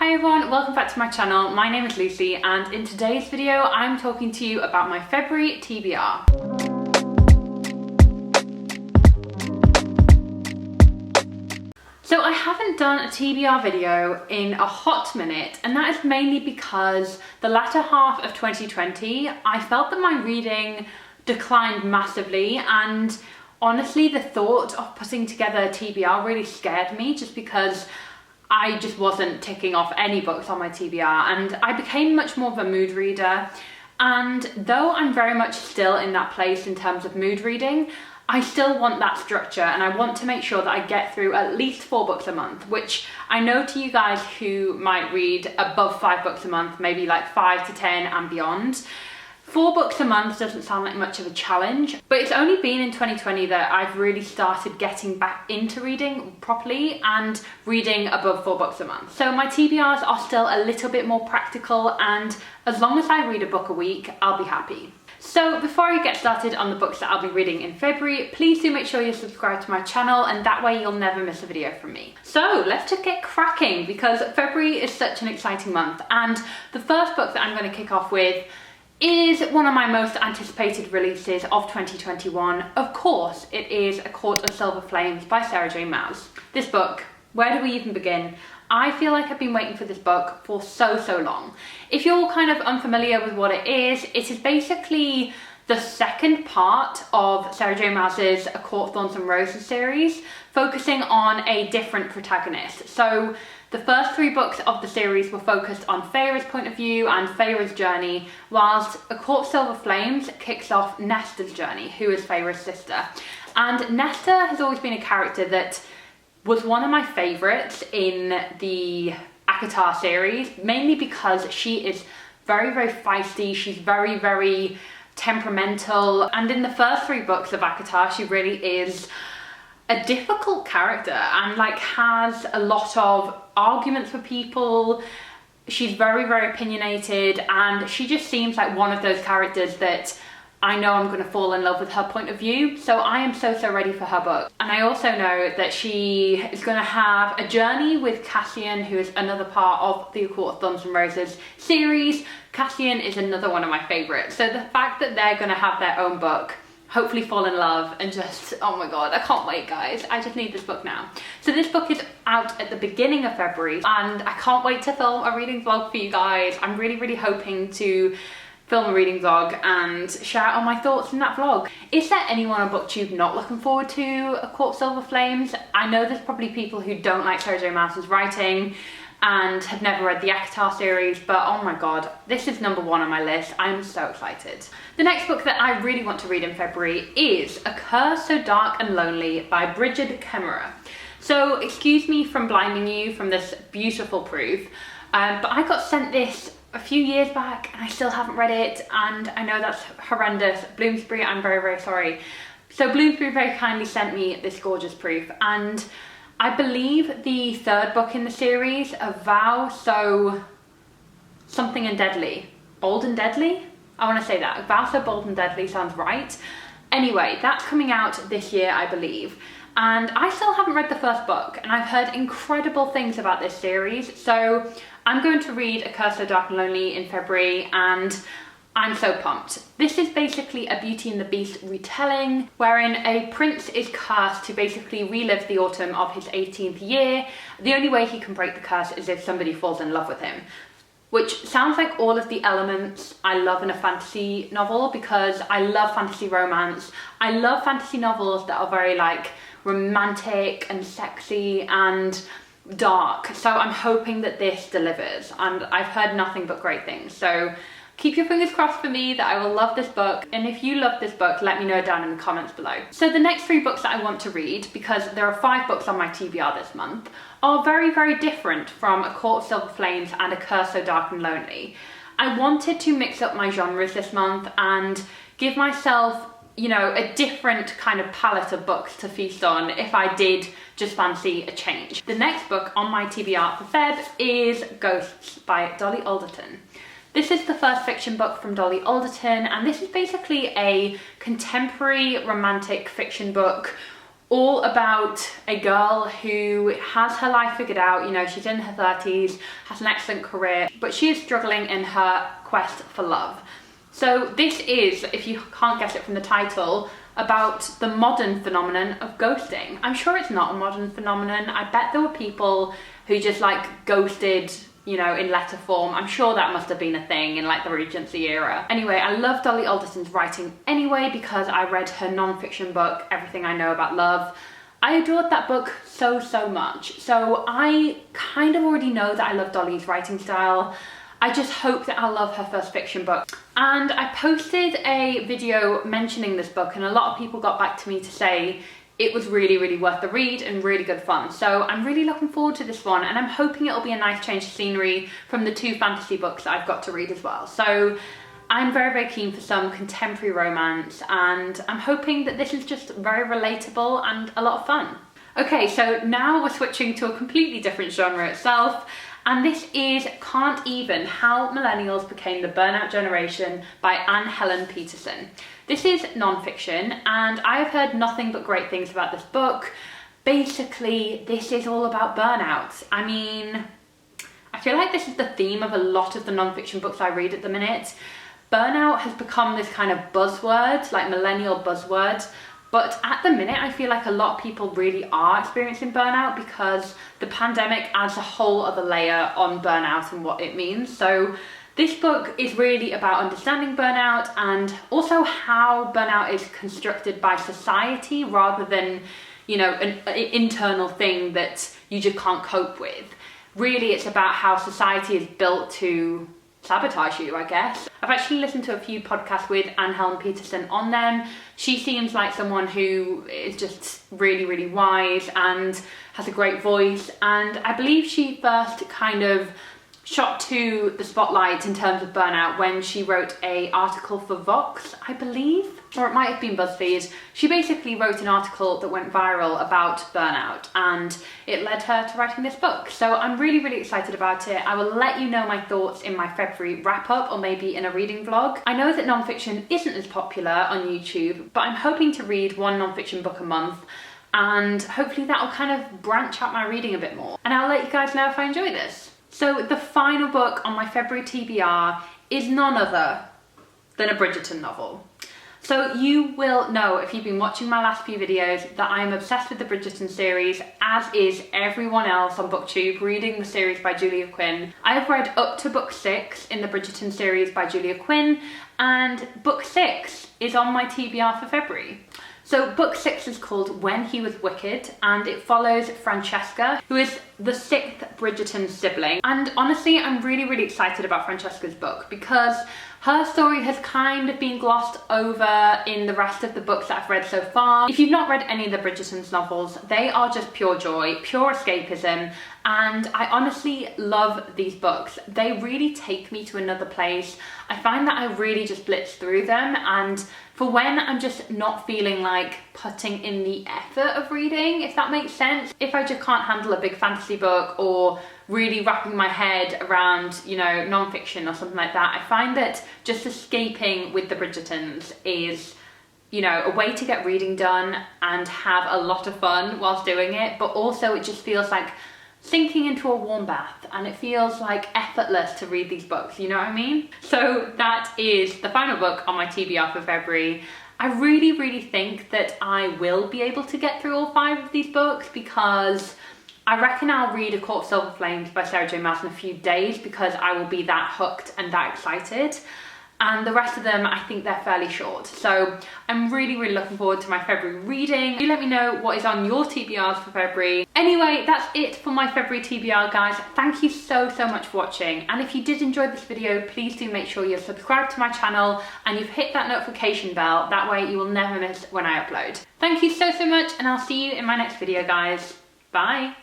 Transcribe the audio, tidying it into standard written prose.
Hi everyone, welcome back to my channel. My name is Lucy and in today's video I'm talking to you about my February TBR. So I haven't done a TBR video in a hot minute, and that is mainly because the latter half of 2020 I felt that my reading declined massively, and honestly the thought of putting together a TBR really scared me just because I just wasn't ticking off any books on my TBR, and I became much more of a mood reader. And though I'm very much still in that place in terms of mood reading, I still want that structure, and I want to make sure that I get through at least 4 books a month, which I know to you guys who might read above 5 books a month, maybe like 5 to 10 and beyond, 4 books a month doesn't sound like much of a challenge, but it's only been in 2020 that I've really started getting back into reading properly and reading above 4 books a month. So my TBRs are still a little bit more practical, and as long as I read a book a week, I'll be happy. So before I get started on the books that I'll be reading in February, please do make sure you're subscribed to my channel, and that way you'll never miss a video from me. So let's just get cracking, because February is such an exciting month, and the first book that I'm going to kick off with is one of my most anticipated releases of 2021. Of course, it is A Court of Silver Flames by Sarah J Maas. This book, where do we even begin? I feel like I've been waiting for this book for so long. If you're kind of unfamiliar with what it is basically the second part of Sarah J Maas's A Court of Thorns and Roses series, focusing on a different protagonist. So the first 3 books of the series were focused on Feyre's point of view and Feyre's journey, whilst A Court of Silver Flames kicks off Nesta's journey, who is Feyre's sister. And Nesta has always been a character that was one of my favourites in the ACOTAR series, mainly because she is very feisty, she's very temperamental, and in the first 3 books of ACOTAR she really is a difficult character and like has a lot of arguments with people. She's very opinionated, and she just seems like one of those characters that I know I'm going to fall in love with her point of view. So I am so ready for her book. And I also know that she is going to have a journey with Cassian, who is another part of the A Court of Thorns and Roses series. Cassian is another one of my favourites. So the fact that they're going to have their own book, hopefully fall in love, and just, oh my god, I can't wait guys. I just need this book now. So this book is out at the beginning of February, and I can't wait to film a reading vlog for you guys. I'm really hoping to film a reading vlog and share out my thoughts in that vlog. Is there anyone on BookTube not looking forward to A Court of Silver Flames? I know there's probably people who don't like Sarah J Maas's writing and have never read the ACOTAR series, but oh my god, this is number 1 on my list. I'm so excited. The next book that I really want to read in February is A Curse So Dark and Lonely by Bridget Kemmerer. So excuse me from blinding you from this beautiful proof, but I got sent this a few years back and I still haven't read it, and I know that's horrendous. Bloomsbury, I'm very sorry. So Bloomsbury very kindly sent me this gorgeous proof, and I believe the 3rd book in the series, A Vow So Something and Deadly. Bold and Deadly? I want to say that. A Vow So Bold and Deadly sounds right. Anyway, that's coming out this year, I believe. And I still haven't read the 1st book, and I've heard incredible things about this series. So I'm going to read A Curse So Dark and Lonely in February, and I'm so pumped. This is basically a Beauty and the Beast retelling, wherein a prince is cursed to basically relive the autumn of his 18th year. The only way he can break the curse is if somebody falls in love with him. Which sounds like all of the elements I love in a fantasy novel, because I love fantasy romance. I love fantasy novels that are very like romantic and sexy and dark. So I'm hoping that this delivers, and I've heard nothing but great things. So keep your fingers crossed for me that I will love this book, and if you love this book, let me know down in the comments below. So the next 3 books that I want to read, because there are 5 books on my TBR this month, are very different from A Court of Silver Flames and A Curse So Dark and Lonely. I wanted to mix up my genres this month and give myself, you know, a different kind of palette of books to feast on if I did just fancy a change. The next book on my TBR for Feb is Ghosts by Dolly Alderton. This is the first fiction book from Dolly Alderton, and this is basically a contemporary romantic fiction book all about a girl who has her life figured out. You know, she's in her 30s, has an excellent career, but she is struggling in her quest for love. So this is, if you can't guess it from the title, about the modern phenomenon of ghosting. I'm sure it's not a modern phenomenon. I bet there were people who just like ghosted, you know, in letter form. I'm sure that must have been a thing in like the Regency era. Anyway, I love Dolly Alderton's writing anyway because I read her non-fiction book, Everything I Know About Love. I adored that book so much. So I kind of already know that I love Dolly's writing style. I just hope that I'll love her first fiction book. And I posted a video mentioning this book and a lot of people got back to me to say it was really worth the read and really good fun. So I'm really looking forward to this one, and I'm hoping it'll be a nice change of scenery from the 2 fantasy books that I've got to read as well. So I'm very keen for some contemporary romance, and I'm hoping that this is just very relatable and a lot of fun. Okay, so now we're switching to a completely different genre itself. And this is Can't Even: How Millennials Became the Burnout Generation by Anne Helen Petersen. This is non-fiction, and I have heard nothing but great things about this book. Basically, this is all about burnout. I mean, I feel like this is the theme of a lot of the non-fiction books I read at the minute. Burnout has become this kind of buzzword, like millennial buzzword. But at the minute, I feel like a lot of people really are experiencing burnout because the pandemic adds a whole other layer on burnout and what it means. So this book is really about understanding burnout and also how burnout is constructed by society rather than, you know, an internal thing that you just can't cope with. Really, it's about how society is built to sabotage you, I guess. I've actually listened to a few podcasts with Anne Helen Petersen on them. She seems like someone who is just really wise and has a great voice, and I believe she first kind of shot to the spotlight in terms of burnout when she wrote an article for Vox, I believe, or it might have been BuzzFeed. She basically wrote an article that went viral about burnout, and it led her to writing this book. So I'm really excited about it. I will let you know my thoughts in my February wrap-up or maybe in a reading vlog. I know that non-fiction isn't as popular on YouTube, but I'm hoping to read 1 non-fiction book a month, and hopefully that will kind of branch out my reading a bit more. And I'll let you guys know if I enjoy this. So the final book on my February TBR is none other than a Bridgerton novel. So you will know, if you've been watching my last few videos, that I am obsessed with the Bridgerton series, as is everyone else on BookTube reading the series by Julia Quinn. I have read up to book 6 in the Bridgerton series by Julia Quinn, and book 6 is on my TBR for February. So book 6 is called When He Was Wicked, and it follows Francesca, who is the 6th Bridgerton sibling. And honestly, I'm really excited about Francesca's book because her story has kind of been glossed over in the rest of the books that I've read so far. If you've not read any of the Bridgerton's novels, they are just pure joy, pure escapism, and I honestly love these books. They really take me to another place. I find that I really just blitz through them, and for when I'm just not feeling like putting in the effort of reading, if that makes sense. If I just can't handle a big fantasy book or really wrapping my head around, you know, non-fiction or something like that, I find that just escaping with the Bridgertons is, you know, a way to get reading done and have a lot of fun whilst doing it, but also it just feels like sinking into a warm bath, and it feels like effortless to read these books, you know what I mean? So that is the final book on my TBR for February. I really think that I will be able to get through all 5 of these books because I reckon I'll read A Court of Silver Flames by Sarah J Maas in a few days because I will be that hooked and that excited. And the rest of them, I think they're fairly short. So I'm really looking forward to my February reading. Do let me know what is on your TBRs for February. Anyway, that's it for my February TBR, guys. Thank you so much for watching. And if you did enjoy this video, please do make sure you're subscribed to my channel and you've hit that notification bell. That way you will never miss when I upload. Thank you so much, and I'll see you in my next video, guys. Bye.